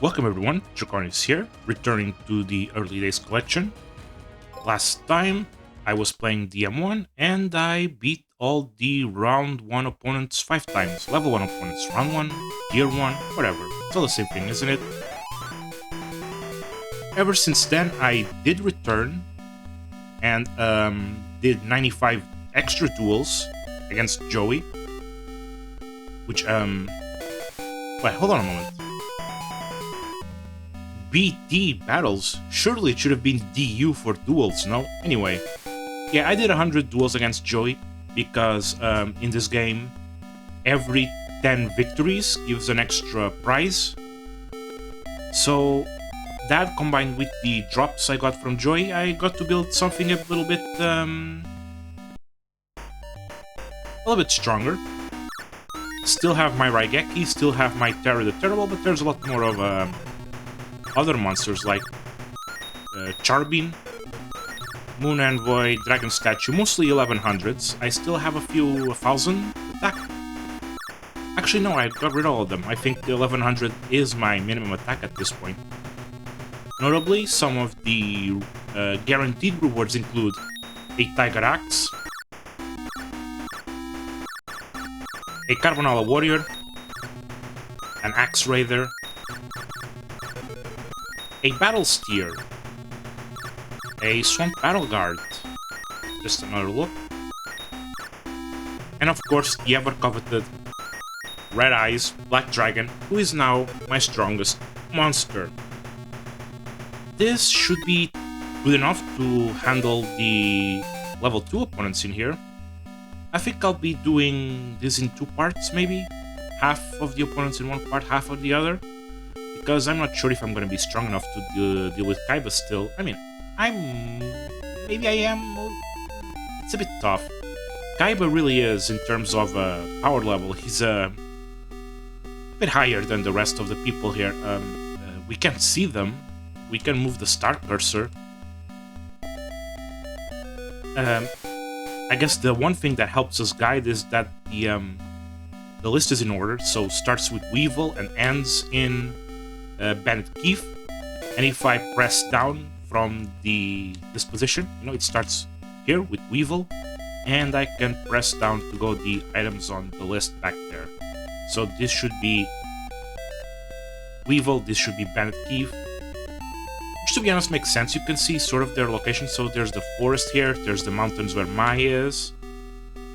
Welcome everyone, Draconis here, returning to the Early Days collection. Last time I was playing DM1 and I beat all the round 1 opponents 5 times. Level 1 opponents, round 1, tier 1, whatever. It's all the same thing, isn't it? Ever since then I did return and did 95 extra duels against Joey. Which, wait, hold on a moment. BT battles? Surely it should have been DU for duels, no? Anyway, yeah, I did 100 duels against Joey because in this game, every 10 victories gives an extra prize. So that combined with the drops I got from Joey, I got to build something a little bit stronger. Still have my Raigeki, still have my Terror the Terrible, but there's a lot more of other monsters like Charbin, Moon Envoy, Dragon Statue, mostly 1100s. I still have a few 1000 attack. Actually, no, I got rid of all of them. I think the 1100 is my minimum attack at this point. Notably, some of the guaranteed rewards include a Tiger Axe, a Carbonala Warrior, an Axe Raider, a Battle Steer, a Swamp Battle Guard, just another look, and of course the ever-coveted Red Eyes Black Dragon, who is now my strongest monster. This should be good enough to handle the level 2 opponents in here. I think I'll be doing this in 2 parts, maybe? Half of the opponents in one part, half of the other. Because I'm not sure if I'm going to be strong enough to deal with Kaiba still. I mean, maybe I am. It's a bit tough. Kaiba really is, in terms of power level, he's a bit higher than the rest of the people here. We can't see them. We can move the star cursor. I guess the one thing that helps us guide is that the list is in order, so starts with Weevil and ends in Bandit Keith, and if I press down from this position, you know, it starts here with Weevil, and I can press down to go the items on the list back there. So this should be Weevil, this should be Bandit Keith, which to be honest makes sense. You can see sort of their location. So there's the forest here, there's the mountains where Mai is.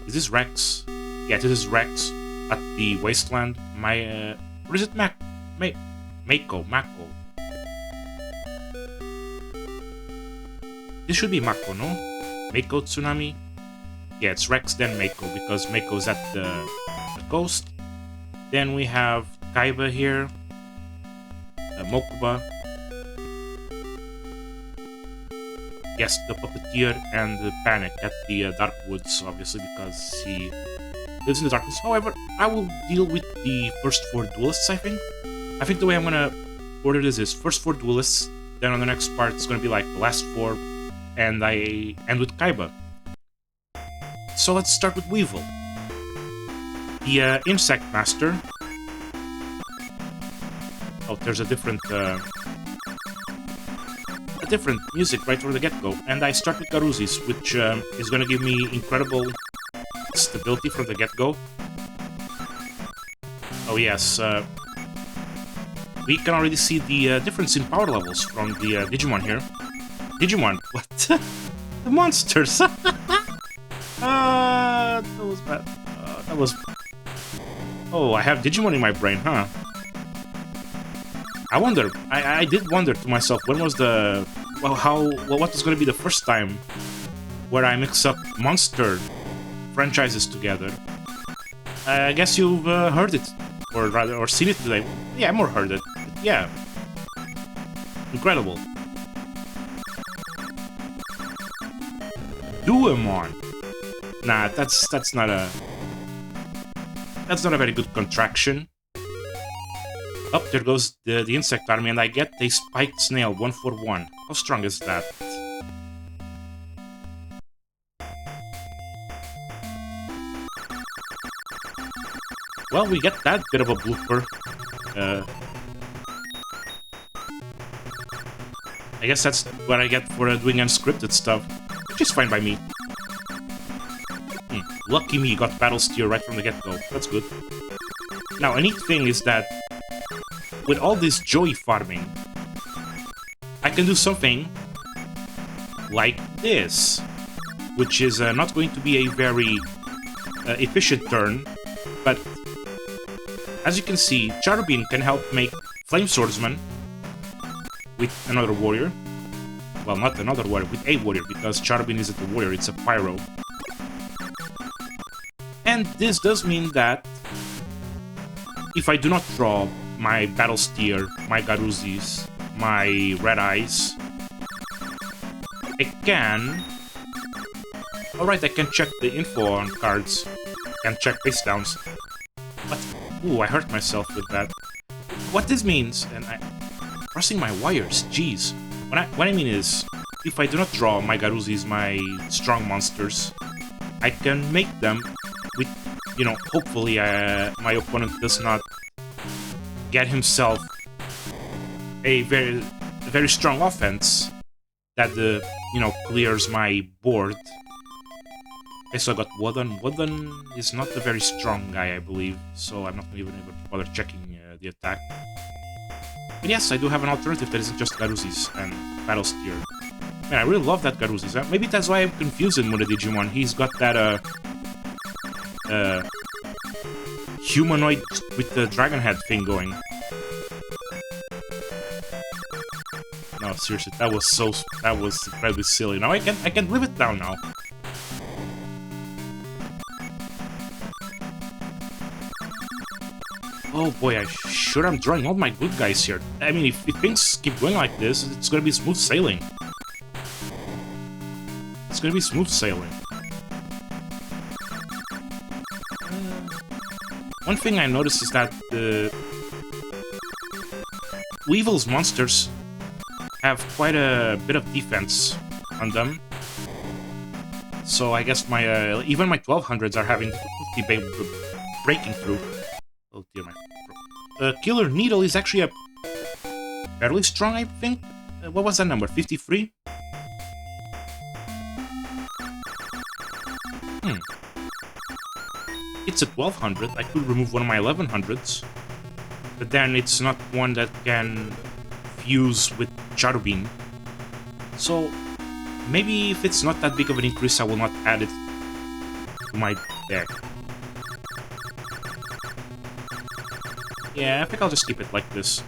Is this Rex? Yeah, this is Rex at the wasteland. Or is it Mako. This should be Mako, no? Mako Tsunami? Yeah, it's Rex, then Mako, because Mako's at the coast. Then we have Kaiba here, Mokuba. Yes, the Puppeteer and the Panic at the Dark Woods, obviously, because he lives in the darkness. However, I will deal with the first 4 duelists, I think. I think the way I'm gonna order this is first 4 duelists, then on the next part it's gonna be like the last 4, and I end with Kaiba. So let's start with Weevil. The Insect Master. Oh, there's a different music right from the get-go, and I start with Garuzis, which is gonna give me incredible stability from the get-go. Oh yes, we can already see the difference in power levels from the Digimon here. Digimon, what? The monsters! That was bad. That was... Oh, I have Digimon in my brain, huh? I wonder, I did wonder to myself, when was the... Well, what was going to be the first time where I mix up monster franchises together? I guess you've heard it, or seen it today. Yeah, more heard it. Yeah. Incredible. Duemon. Nah, that's not a very good contraction. Up there goes the insect army, and I get a spiked snail 1-for-1. How strong is that? Well, we get that bit of a blooper. I guess that's what I get for doing unscripted stuff, which is fine by me. Lucky me, got Battle Steer right from the get-go. That's good. Now, a neat thing is that with all this joy farming, I can do something like this, which is not going to be a very efficient turn, but as you can see, Charubin can help make Flame Swordsman with another warrior. Well, not another warrior, with a warrior, because Charubin isn't a warrior, it's a pyro. And this does mean that if I do not draw my Battle Steer, my Garuzis, my Red Eyes, I can... Alright, I can check the info on cards, can check face downs. But, ooh, I hurt myself with that. What this means, and I'm crossing my wires, jeez. What I mean is, if I do not draw my Garuzis, my strong monsters, I can make them with, you know, hopefully my opponent does not get himself a very strong offense that, you know, clears my board. Okay, so I got Wooden. Wooden is not a very strong guy, I believe, so I'm not even bother checking the attack. But yes, I do have an alternative that isn't just Garuzis and Battle Steer. Man, I really love that Garuzis. Maybe that's why I'm confusing with the Digimon. He's got that, humanoid with the dragon head thing going. No, seriously, that was incredibly silly. Now I can live it down now. Oh boy, I'm drawing all my good guys here. I mean, if things keep going like this, it's gonna be smooth sailing. It's gonna be smooth sailing. One thing I noticed is that the Weevil's monsters have quite a bit of defense on them. So I guess my even my 1200s are having difficulty breaking through. Oh dear, my Killer Needle is actually a fairly strong, I think. What was that number? 53? It's a 1200. I could remove one of my 1100s, but then it's not one that can fuse with Charubin. So maybe if it's not that big of an increase, I will not add it to my deck. Yeah, I think I'll just keep it like this.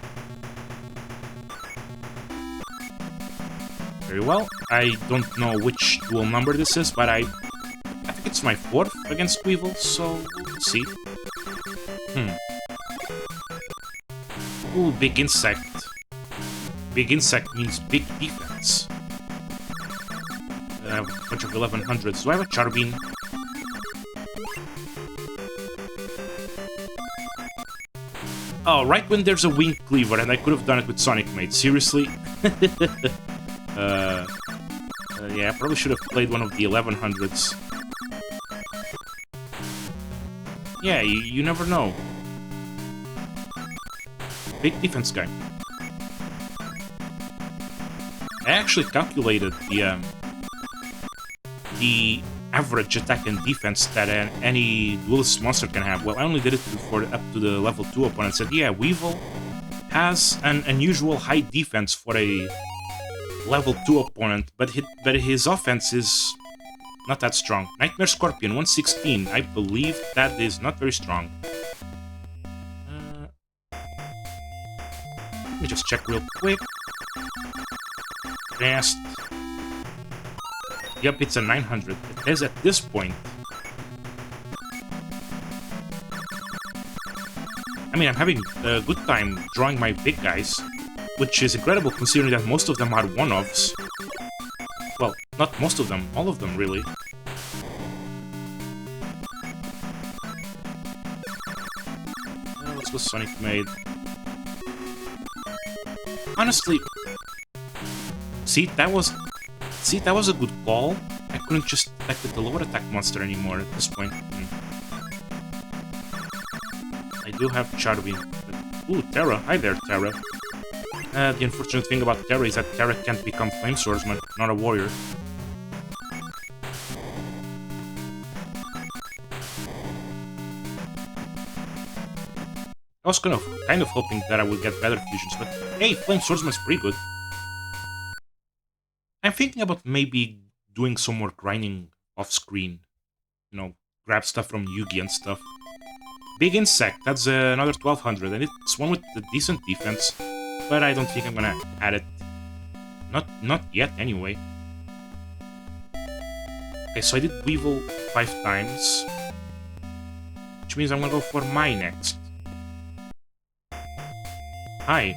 Very well. I don't know which duel number this is, but I think it's my 4th against Weevil, so we'll see. Ooh, big insect. Big insect means big defense. I have a bunch of 1100s. Do I have a Charubin? Oh, right when there's a Wing Cleaver, and I could have done it with Sonic Mate. Seriously? Yeah, I probably should have played one of the 1100s. Yeah, you never know. Big defense guy. I actually calculated the average attack and defense that any Duelist monster can have. Well, I only did it for up to the level 2 opponent. Said, yeah, Weevil has an unusual high defense for a level 2 opponent, but his offense is not that strong. Nightmare Scorpion, 116. I believe that is not very strong. Let me just check real quick. Fast. Yep, it's a 900. It is at this point. I mean, I'm having a good time drawing my big guys, which is incredible considering that most of them are one-offs. Well, not most of them, all of them, really. Let's go Sonic Made. Honestly, see, that was a good call. I couldn't just attack with the lower attack monster anymore at this point. I do have Charubin. Ooh, Terra. Hi there, Terra. The unfortunate thing about Terra is that Terra can't become Flame Swordsman, not a warrior. I was kind of hoping that I would get better fusions, but hey, Flame Swordsman's pretty good. I'm thinking about maybe doing some more grinding off-screen. You know, grab stuff from Yugi and stuff. Big Insect, that's another 1200, and it's one with a decent defense, but I don't think I'm gonna add it. Not yet, anyway. Okay, so I did Weevil 5 times, which means I'm gonna go for Mai next. Hi.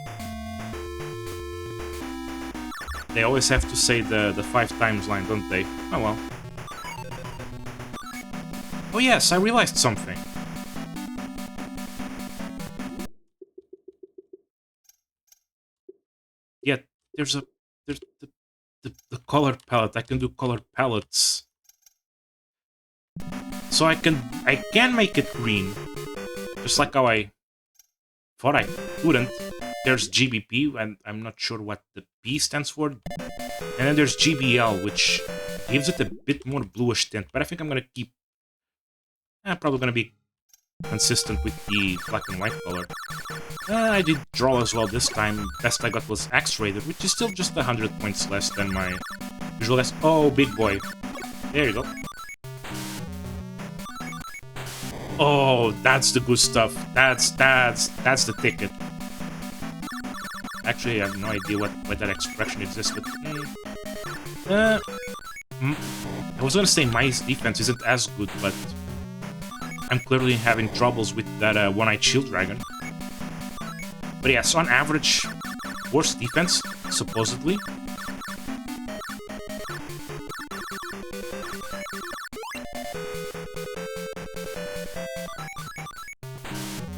They always have to say the 5 times line, don't they? Oh well. Oh yes, I realized something. Yeah, there's the color palette. I can do color palettes. So I can make it green. Just like how I thought I couldn't. There's GBP, and I'm not sure what the P stands for. And then there's GBL, which gives it a bit more bluish tint, but I think I'm gonna keep... I'm probably gonna be consistent with the black and white color. I did draw as well this time. Best I got was X-rated, which is still just 100 points less than my usual guess. Oh, big boy. There you go. Oh, that's the good stuff. That's the ticket. Actually, I have no idea why that expression exists, but... I was gonna say my defense isn't as good, but... I'm clearly having troubles with that one-eyed shield dragon. But yes, on average, worse defense, supposedly.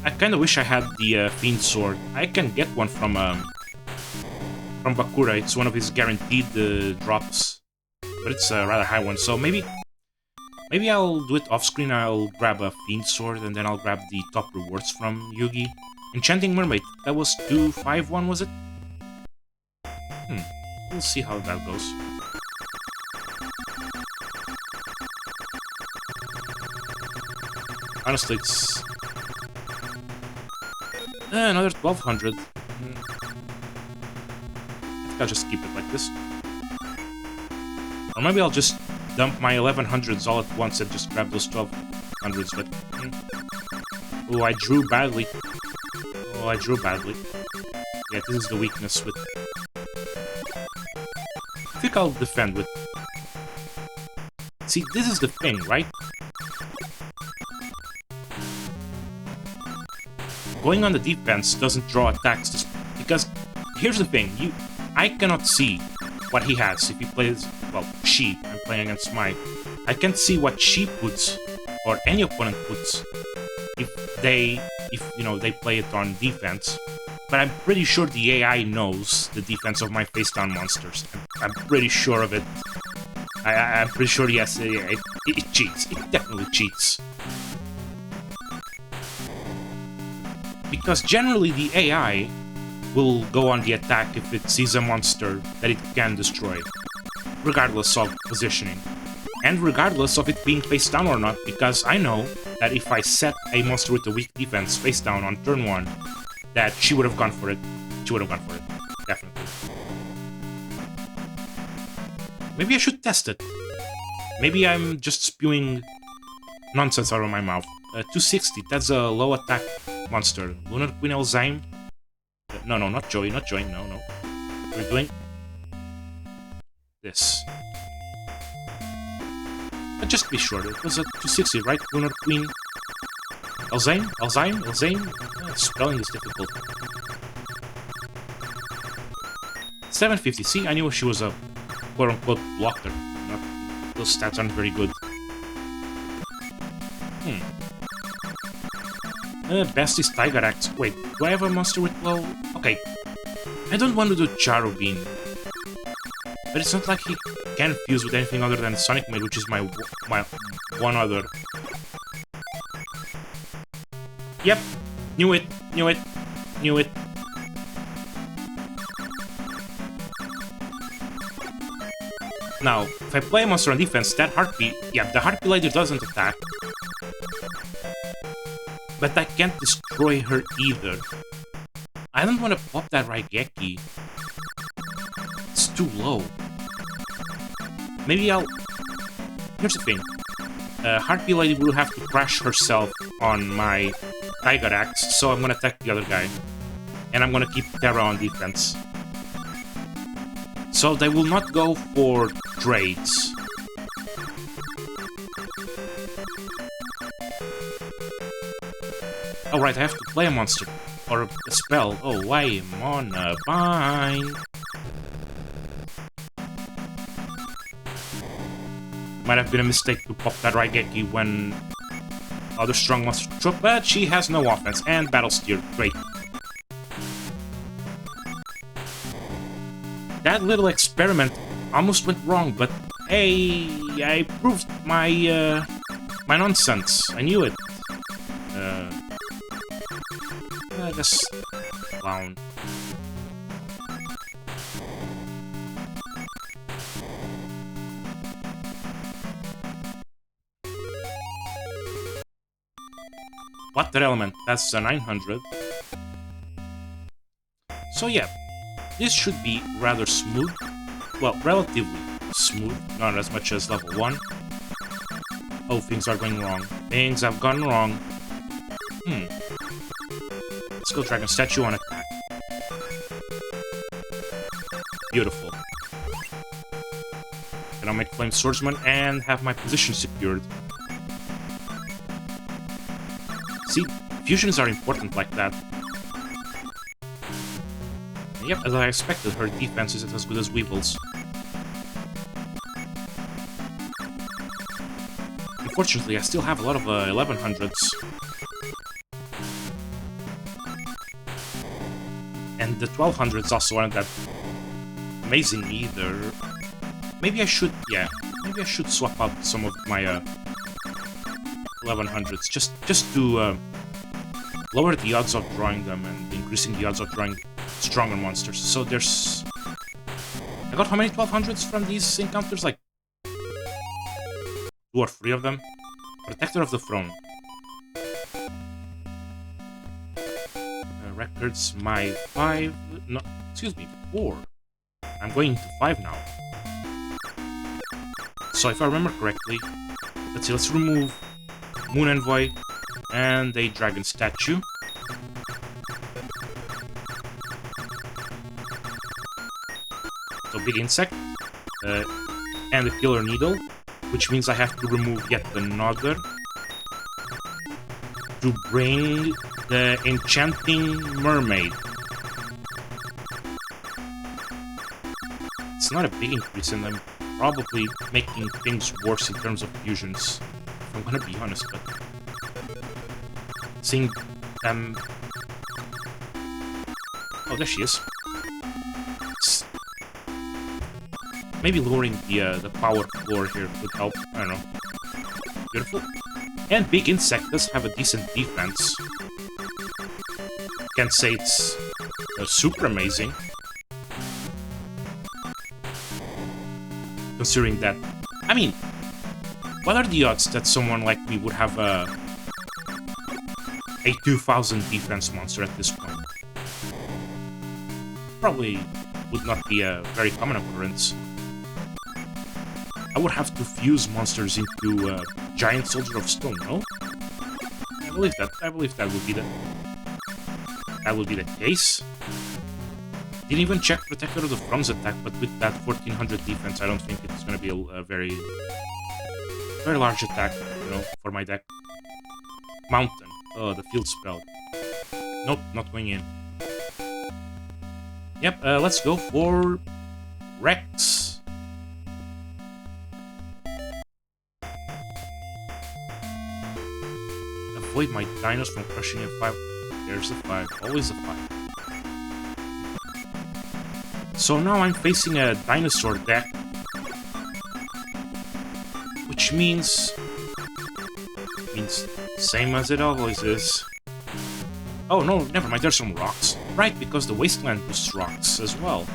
I kinda wish I had the Fiend Sword. I can get one from Bakura. It's one of his guaranteed drops. But it's a rather high one, so maybe I'll do it off-screen. I'll grab a Fiend Sword, and then I'll grab the top rewards from Yugi. Enchanting Mermaid, that was 251, was it? We'll see how that goes. Honestly, it's... another 1200. I think I'll just keep it like this. Or maybe I'll just dump my 1100s all at once and just grab those 1200s, but... Oh, I drew badly. Oh, I drew badly. Yeah, this is the weakness with... I think I'll defend with... See, this is the thing, right? Going on the defense doesn't draw attacks, because here's the thing, I cannot see what he has if he plays, well, she, I'm playing against Mai. I can't see what she puts, or any opponent puts, if they play it on defense. But I'm pretty sure the AI knows the defense of my face-down monsters. I'm pretty sure of it. I'm pretty sure, yes, it cheats. It definitely cheats. Because generally the AI will go on the attack if it sees a monster that it can destroy, regardless of positioning. And regardless of it being face down or not, because I know that if I set a monster with a weak defense face down on turn 1, that she would have gone for it. She would have gone for it. Definitely. Maybe I should test it. Maybe I'm just spewing nonsense out of my mouth. 260, that's a low attack monster. Lunar Queen Elzyme? No, not Joey, no. We're doing this. But just to be sure, it was a 260, right? Lunar Queen Elzyme? Spelling is difficult. 750, see, I knew she was a quote-unquote blocker. Those stats aren't very good. Best is Tiger Axe. Wait, do I have a monster with low? Okay. I don't want to do Charo Bean. But it's not like he can fuse with anything other than Sonic Maid, which is my one other. Yep. Knew it. Now, if I play a monster on defense, that Harpy... Yeah, the Harpy Lady doesn't attack. But I can't destroy her either. I don't want to pop that Raigeki. It's too low. Maybe I'll... Here's the thing. Harpy Lady will have to crash herself on my Tiger Axe, so I'm gonna attack the other guy. And I'm gonna keep Terra on defense. So they will not go for trades. Oh right, I have to play a monster. Or a spell. Oh, I am on a bind. Might have been a mistake to pop that Raigeki when other strong monsters show up, but she has no offense and battle steer. Great. That little experiment almost went wrong, but hey, I proved my my nonsense. I knew it. I guess clown. Water element, that's a 900. So yeah, this should be rather smooth. Well, relatively smooth, not as much as level 1. Oh, things are going wrong. Things have gone wrong. Let's go Dragon Statue on attack. Beautiful. And I'll make Flame Swordsman and have my position secured. See, fusions are important like that. Yep, as I expected, her defense isn't as good as Weevil's. Unfortunately, I still have a lot of 1100s. And the 1200s also aren't that amazing either. Maybe I should, yeah, maybe I should swap out some of my 1100s just to lower the odds of drawing them and increasing the odds of drawing stronger monsters. So there's... I got how many 1200s from these encounters? Like 2 or 3 of them? Protector of the Throne. Records, my 5... No, excuse me, 4. I'm going to 5 now. So if I remember correctly, let's see, let's remove Moon Envoy and a Dragon Statue. So Big Insect and a Killer Needle, which means I have to remove yet another to bring the Enchanting Mermaid. It's not a big increase, and I'm probably making things worse in terms of fusions, if I'm gonna be honest, but seeing them... Oh, there she is. Maybe lowering the power floor here would help, I don't know. Beautiful. And Big Insect does have a decent defense. Can't say it's super amazing. Considering that... I mean, what are the odds that someone like me would have a 2000 defense monster at this point? Probably would not be a very common occurrence. I would have to fuse monsters into Giant Soldier of Stone, no? I believe that. I believe that would be the case. Didn't even check Protector of the Throne's attack, but with that 1400 defense, I don't think it's going to be a very large attack, you know, for my deck. Mountain. Oh, the field spell. Nope, not going in. Yep, let's go for Rex. Avoid my dinos from crushing a 5. There's a 5. Always a 5. So now I'm facing a dinosaur deck, which means same as it always is. Oh no, never mind, there's some rocks. Right, because the wasteland boosts rocks as well.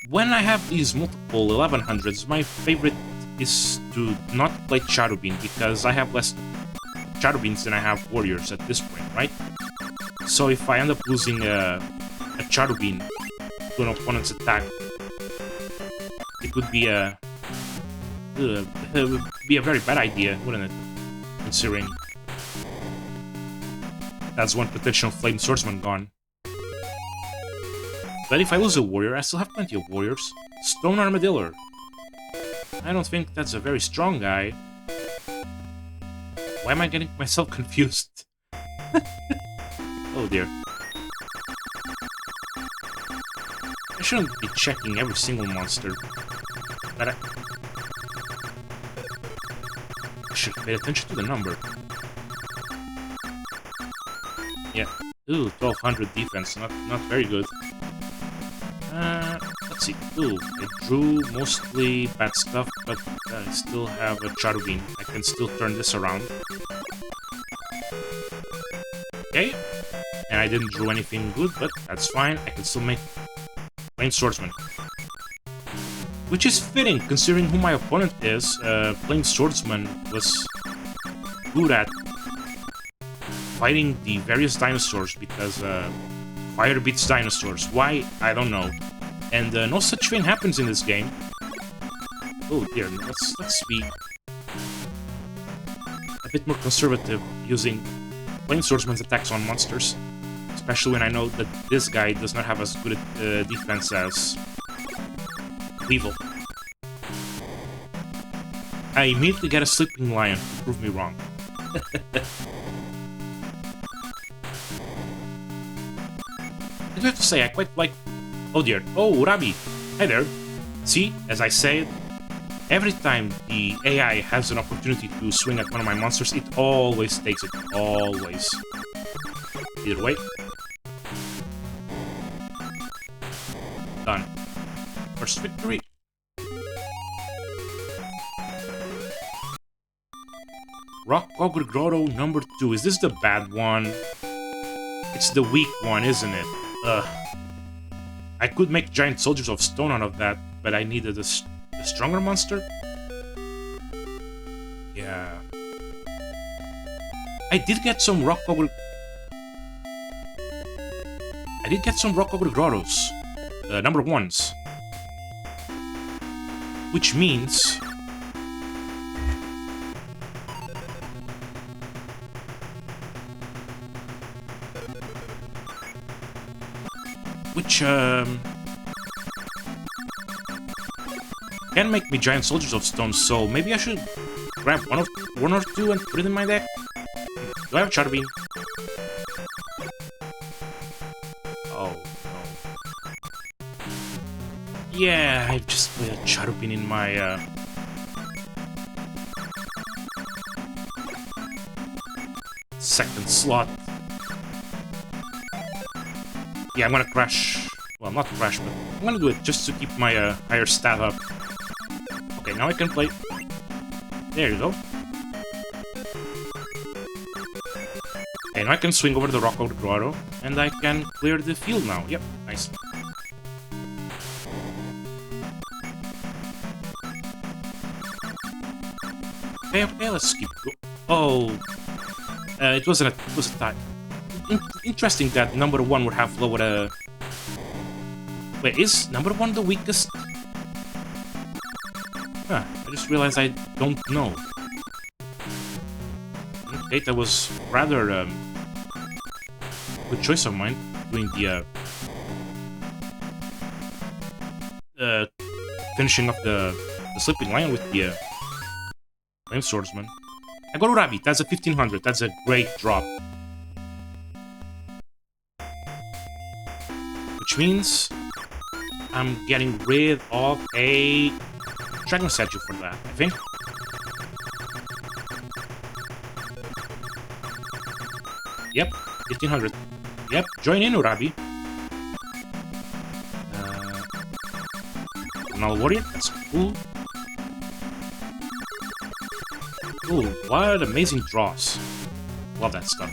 When I have these multiple 1100s, my favorite is to not play Shadowbean, because I have less Shadowbeans than I have warriors at this point, right? So if I end up losing a Shadowbean to an opponent's attack, it would be a very bad idea, wouldn't it? Considering that's one potential Flame Swordsman gone. But if I lose a warrior, I still have plenty of warriors. Stone Armadillo. I don't think that's a very strong guy. Why am I getting myself confused? Oh dear. I shouldn't be checking every single monster. But I should pay attention to the number. Yeah. Ooh, 1200 defense. Not very good. Let's see. Ooh, I drew mostly bad stuff, but I still have a Shadowbean. I can still turn this around. Okay. And I didn't draw anything good, but that's fine. I can still make Flame Swordsman. Which is fitting, considering who my opponent is. Flame Swordsman was good at fighting the various dinosaurs, because fire beats dinosaurs. Why? I don't know. And no such thing happens in this game. Oh dear, let's be a bit more conservative using Flame Swordsman's attacks on monsters. Especially when I know that this guy does not have as good a defense as Weevil. I immediately get a Sleeping Lion to prove me wrong. I have to say, I quite like... Oh dear. Oh, Urabi. Hi there. See, as I said, every time the AI has an opportunity to swing at one of my monsters, it always takes it. Always. Either way. Done. First victory. Rock Ogre Grotto number 2. Is this the bad one? It's the weak one, isn't it? Ugh. I could make giant soldiers of stone out of that, but I needed a stronger monster? Yeah. I did get some Rock Ogre... I did get some Rock Ogre Grottos. Number 1s. Which means... can make me giant soldiers of stone, so maybe I should grab one or two and put it in my deck. Do I have Shadowbean? Oh no. Yeah, I just put a Shadowbean in my second slot. Yeah, I'm gonna crash. Well, not crash, but I'm gonna do it just to keep my higher stat up. Okay, now I can play. There you go. Okay, now I can swing over the Rock Ogre Grotto, and I can clear the field now. Yep, nice. Okay, let's keep going. Oh, it was a tie. Interesting that number 1 would have lower Wait, is number 1 the weakest? Huh, I just realized I don't know. Okay, that was rather good choice of mine, doing the finishing up the Sleeping Lion with the Flame Swordsman. I got Urabi, that's a 1500, that's a great drop. Which means I'm getting rid of a Dragon Statue for that, I think. Yep, 1500. Yep, join in, Urabi. Null Warrior, that's cool. Ooh, what amazing draws. Love that stuff.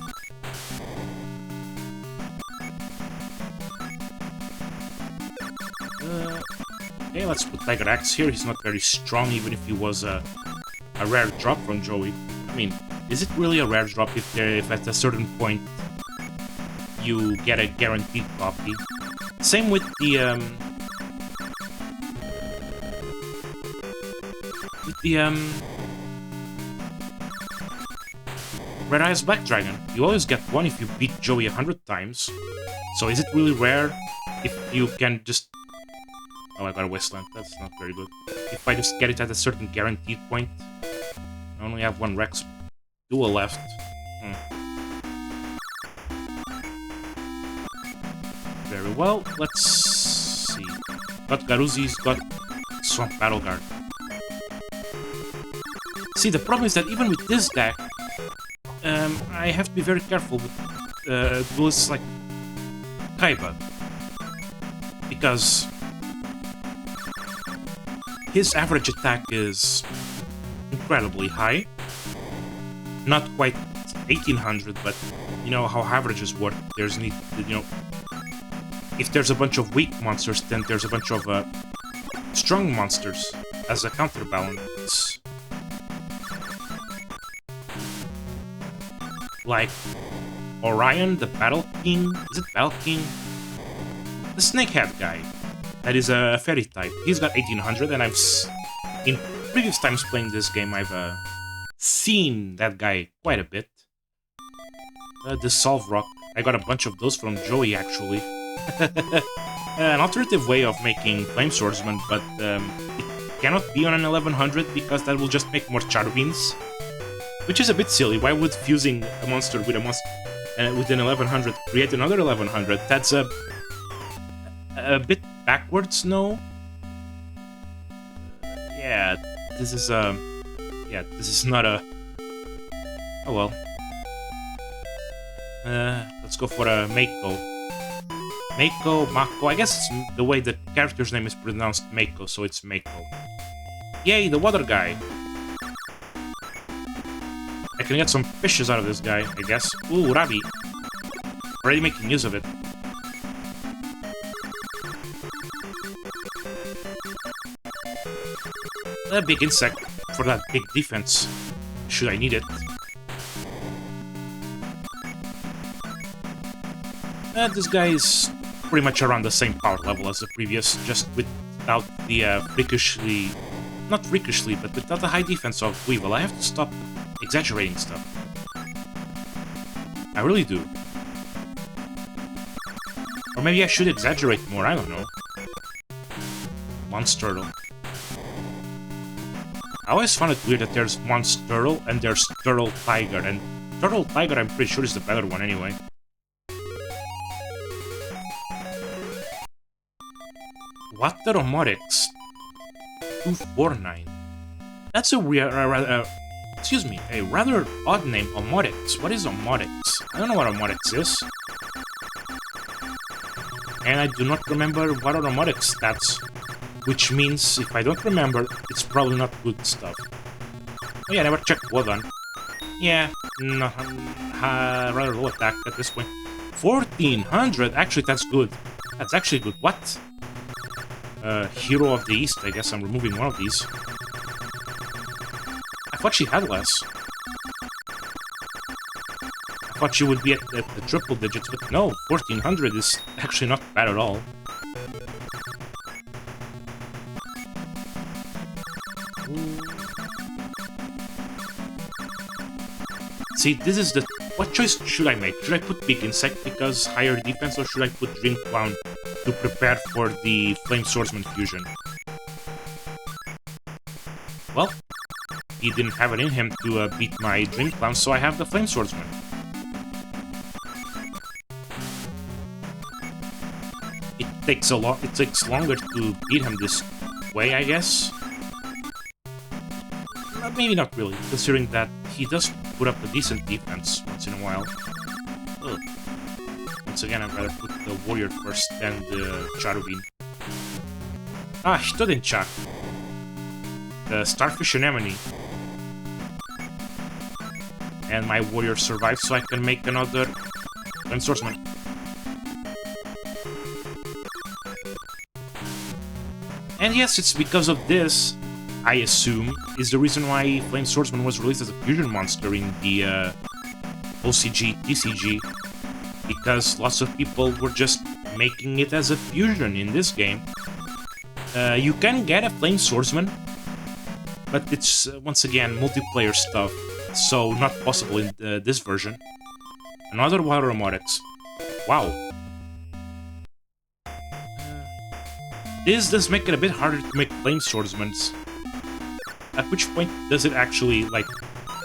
Okay, let's put Tiger Axe here. He's not very strong, even if he was a rare drop from Joey. I mean, is it really a rare drop if at a certain point you get a guaranteed copy? Same with the Red Eyes Black Dragon. You always get one if you beat Joey 100 times. So is it really rare if you can just... Oh, I got a Wasteland. That's not very good. If I just get it at a certain guaranteed point. I only have one Rex Duel left. Very well. Let's see. Got Garuzi's, got Swamp Battle Guard. See, the problem is that even with this deck, I have to be very careful with duelists like Kaiba. Because his average attack is incredibly high. Not quite 1800, but you know how averages work. There's need, you know, if there's a bunch of weak monsters, then there's a bunch of strong monsters as a counterbalance. Like Orion, the Battle King. Is it Battle King? The Snakehead guy. That is a fairy type. He's got 1800, and in previous times playing this game, I've seen that guy quite a bit. The Solve Rock. I got a bunch of those from Joey, actually. An alternative way of making Flame Swordsman, but it cannot be on an 1100 because that will just make more Charbeans. Which is a bit silly. Why would fusing a monster with a monster with an 1100 create another 1100? That's a bit backwards, no? Yeah, this is this is not a... Oh well. Let's go for a Mako, Mako. I guess it's the way the character's name is pronounced, Mako, so it's Mako. Yay, the water guy. I can get some fishes out of this guy, I guess. Ooh, Rabi. Already making use of it. A big insect for that big defense, should I need it. This guy is pretty much around the same power level as the previous, just without the freakishly... Not freakishly, but without the high defense of Weevil. I have to stop exaggerating stuff. I really do. Or maybe I should exaggerate more, I don't know. Monsturtle. I always found it weird that there's Monsturtle and there's Turtle Tiger, and Turtle Tiger I'm pretty sure is the better one anyway. Water Omotics. 249. That's a weird, excuse me, a rather odd name, Omotics. What is Omotics? I don't know what Omotics is. And I do not remember what are Omotics stats. Which means, if I don't remember, it's probably not good stuff. Oh yeah, I never checked Wodan. Yeah, no, rather low attack at this point. 1400? Actually, that's good. That's actually good. What? Hero of the East. I guess I'm removing one of these. I thought she had less. I thought she would be at the triple digits, but no, 1400 is actually not bad at all. See, this is the... What choice should I make? Should I put Big Insect because higher defense, or should I put Dream Clown to prepare for the Flame Swordsman fusion? Well, he didn't have it in him to beat my Dream Clown, so I have the Flame Swordsman. It takes longer to beat him this way, I guess. Maybe not really, considering that he does put up a decent defense once in a while. Ugh. Once again, I'd rather put the warrior first than the Charubin. Ah, Hitodenchak. The Starfish Anemone. And my warrior survives, so I can make another Flame Swordsman. And yes, it's because of this, I assume, is the reason why Flame Swordsman was released as a fusion monster in the OCG, TCG, because lots of people were just making it as a fusion in this game. You can get a Flame Swordsman, but it's, once again, multiplayer stuff, so not possible in this version. Another water emotics. Wow. This does make it a bit harder to make Flame Swordsmans. At which point does it actually, like,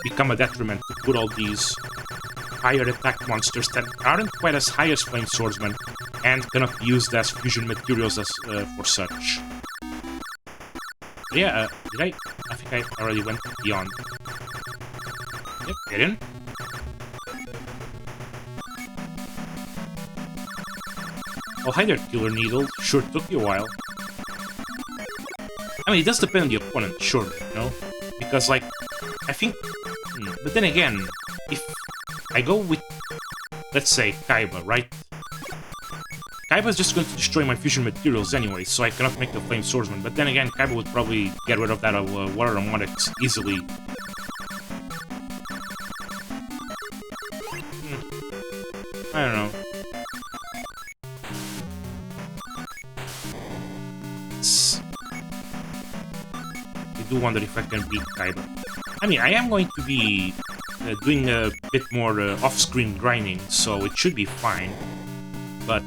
become a detriment to put all these higher attack monsters that aren't quite as high as Flame Swordsman and cannot be used as fusion materials as for such. Yeah, I think I already went beyond. Yep, get in. Oh, hi there, Killer Needle. Sure took you a while. I mean, it does depend on the opponent, sure, you know? Because, like, I think... But then again, if I go with, let's say, Kaiba, right? Kaiba's just going to destroy my fusion materials anyway, so I cannot make the Flame Swordsman. But then again, Kaiba would probably get rid of that water harmonics easily. I don't know. I do wonder if I can beat Kaiba. I mean, I am going to be doing a bit more off-screen grinding, so it should be fine. But...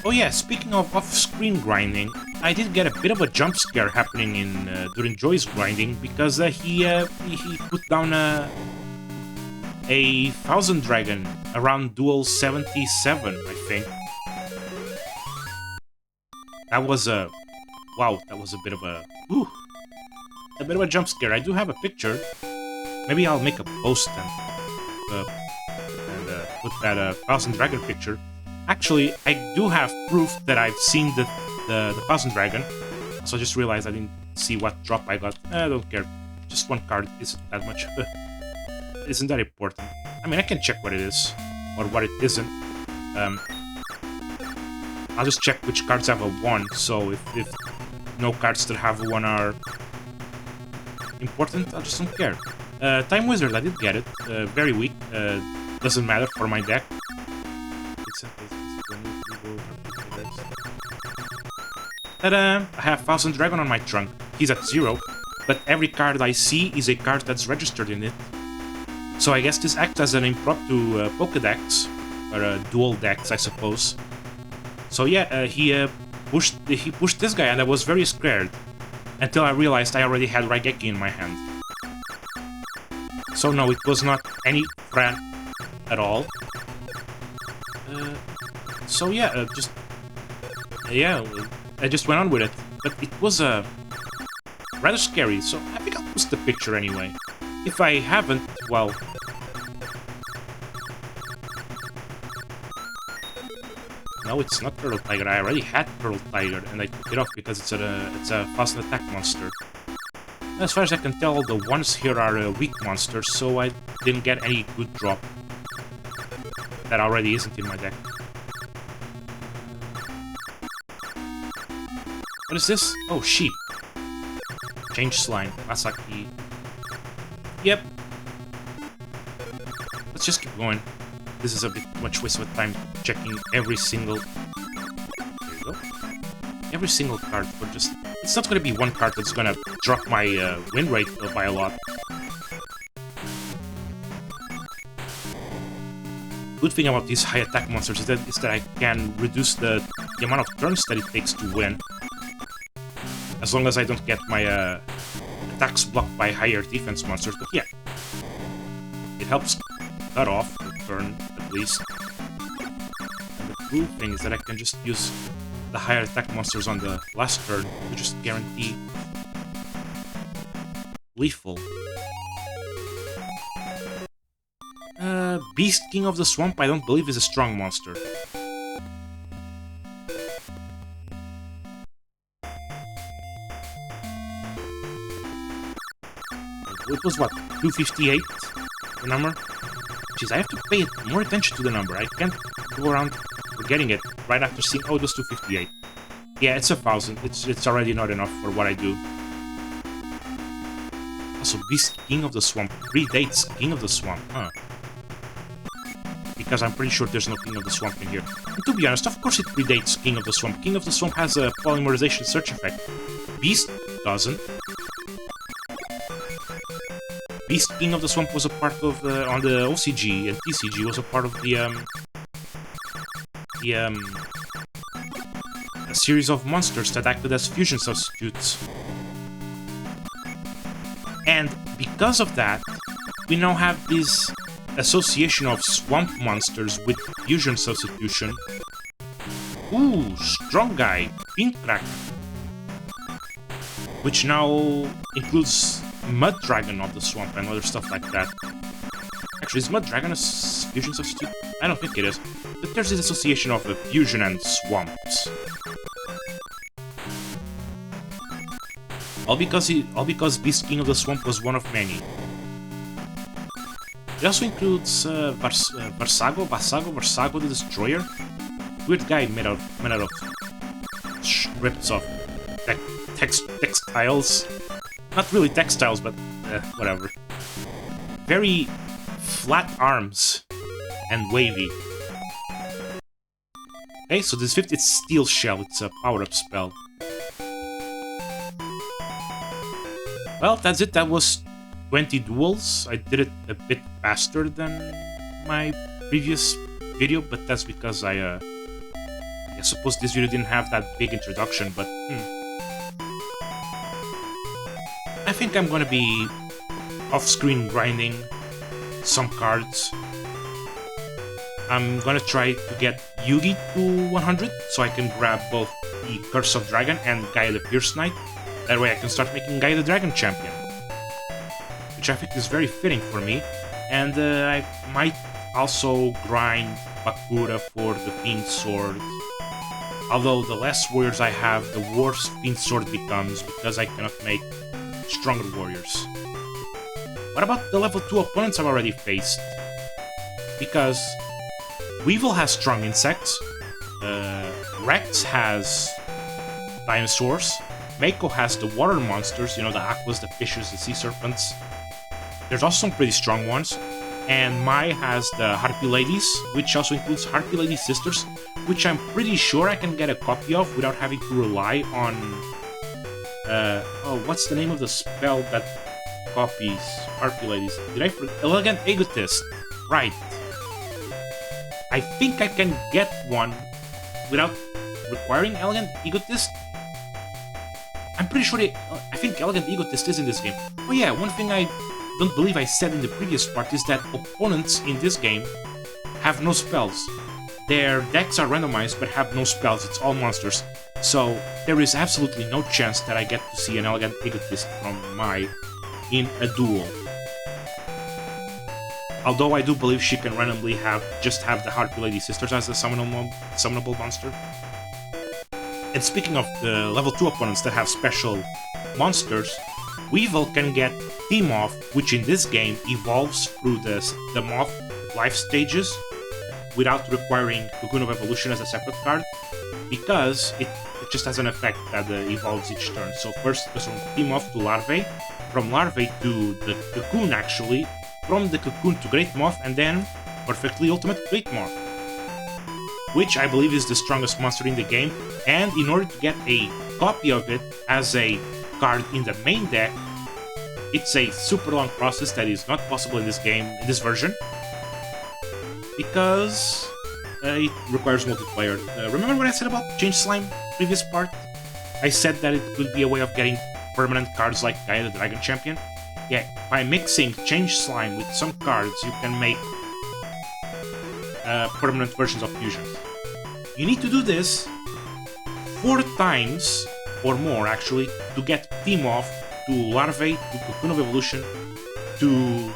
Oh yeah, speaking of off-screen grinding, I did get a bit of a jump scare happening in during Joy's grinding, because he put down a 1000 dragon around Duel 77, I think. That was a... Wow, that was a bit of a... Ooh, a bit of a jump scare. I do have a picture. Maybe I'll make a post and put that 1000 dragon picture. Actually, I do have proof that I've seen the 1000 dragon. So I just realized I didn't see what drop I got. I don't care. Just one card isn't that much. Isn't that important? I mean, I can check what it is or what it isn't. I'll just check which cards have a 1. So if no cards that have a 1 are important, I just don't care. Time Wizard, I did get it. Very weak. Doesn't matter for my deck. Ta-da! I have 1000 Dragon on my trunk. He's at 0, but every card I see is a card that's registered in it. So I guess this acts as an impromptu Pokédex, or dual decks, I suppose. So yeah, he pushed this guy, and I was very scared until I realized I already had Raigeki in my hand. So no, it was not any threat at all. So yeah, I just went on with it, but it was rather scary. So I think I'll post the picture anyway. If I haven't, well. No, it's not Turtle Tiger. I already had Turtle Tiger, and I took it off because it's a fast attack monster. As far as I can tell, the ones here are weak monsters, so I didn't get any good drop. That already isn't in my deck. What is this? Oh, sheep. Change slime. Masaki. Yep. Let's just keep going. This is a bit much waste of time checking every single... There you go. Every single card for just... It's not gonna be one card that's gonna drop my win rate by a lot. Good thing about these high attack monsters is that I can reduce the amount of turns that it takes to win. As long as I don't get my attacks blocked by higher defense monsters, but yeah. It helps cut off the turn, at least. And the cool thing is that I can just use the higher attack monsters on the last turn to just guarantee lethal. Beast King of the Swamp, I don't believe is a strong monster. It was what, 258, the number? Jeez, I have to pay more attention to the number. I can't go around forgetting it. right after seeing... Oh, it was 258. Yeah, it's 1,000. It's already not enough for what I do. Also, Beast King of the Swamp predates King of the Swamp, huh? Because I'm pretty sure there's no King of the Swamp in here. And to be honest, of course it predates King of the Swamp. King of the Swamp has a polymerization search effect. Beast doesn't. Beast King of the Swamp was a part of, on the OCG and TCG, was a part of a series of monsters that acted as fusion substitutes. And because of that, we now have this association of swamp monsters with fusion substitution. Ooh, strong guy, Pin Cracker. Which now includes Mud Dragon of the Swamp and other stuff like that. Actually, is Mud Dragon a fusion substitute? I don't think it is. But there's this association of fusion and swamps. All because Beast King of the Swamp was one of many. It also includes Versago the Destroyer. Weird guy made out of strips of textiles. Not really textiles, but whatever. Very flat arms and wavy. Okay, so this 50th Steel Shell, it's a power-up spell. Well, that's it. That was 20 duels. I did it a bit faster than my previous video, but that's because I suppose this video didn't have that big introduction, but I think I'm gonna be off-screen grinding some cards. I'm gonna try to get Yugi to 100, so I can grab both the Curse of Dragon and Gaia the Fierce Knight. That way I can start making Gaia the Dragon Champion, which I think is very fitting for me. And I might also grind Bakura for the Fiend Sword. Although the less warriors I have, the worse Fiend Sword becomes, because I cannot make stronger warriors. What about the level 2 opponents I've already faced? Because Weevil has strong insects, Rex has dinosaurs, Mako has the water monsters, you know, the aquas, the fishes, the sea serpents. There's also some pretty strong ones. And Mai has the Harpy Ladies, which also includes Harpy Lady Sisters, which I'm pretty sure I can get a copy of without having to rely on... oh, what's the name of the spell that copies Harpy Ladies? Did I forget? Elegant Egotist. Right. I think I can get one without requiring Elegant Egotist. I'm pretty sure I think Elegant Egotist is in this game. Oh yeah, one thing I don't believe I said in the previous part is that opponents in this game have no spells. Their decks are randomized but have no spells, it's all monsters. So there is absolutely no chance that I get to see an Elegant Egotist from Mai in a duel. Although I do believe she can randomly just have the Harpy Lady Sisters as a summonable monster. And speaking of the level 2 opponents that have special monsters, Weevil can get T-Moth, which in this game evolves through the Moth life stages without requiring Cocoon of Evolution as a separate card, because it just has an effect that evolves each turn. So first it goes from T-Moth to Larvae, from Larvae to the Cocoon actually, from the Cocoon to Great Moth, and then Perfectly Ultimate Great Moth, which I believe is the strongest monster in the game, and in order to get a copy of it as a card in the main deck, it's a super long process that is not possible in this game, in this version, because it requires multiplayer. Remember what I said about Change Slime previous part? I said that it could be a way of getting permanent cards like Gaia the Dragon Champion. Yeah, by mixing Change Slime with some cards, you can make permanent versions of fusions. You need to do this 4 times, or more actually, to get T-Moth to Larvae, to Cocoon of Evolution, to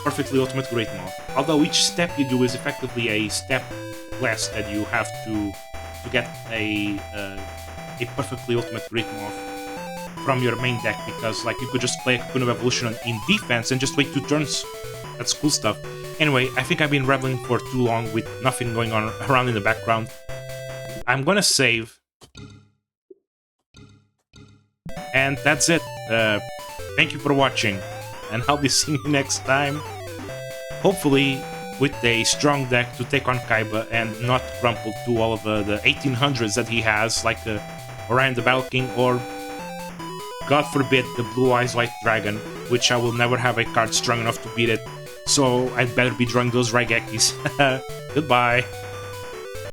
Perfectly Ultimate Great Moth. Although each step you do is effectively a step less that you have to get a Perfectly Ultimate Great Moth from your main deck, because like you could just play a Cocoon of Evolution in defense and just wait 2 turns. That's cool stuff. Anyway, I think I've been rambling for too long with nothing going on around in the background. I'm gonna save. And that's it. Thank you for watching, and I'll be seeing you next time. Hopefully with a strong deck to take on Kaiba and not crumple to all of the 1800s that he has, like the Orion the Battle King, or God forbid the Blue Eyes White Dragon, which I will never have a card strong enough to beat it, so I'd better be drawing those Raigekis. Goodbye.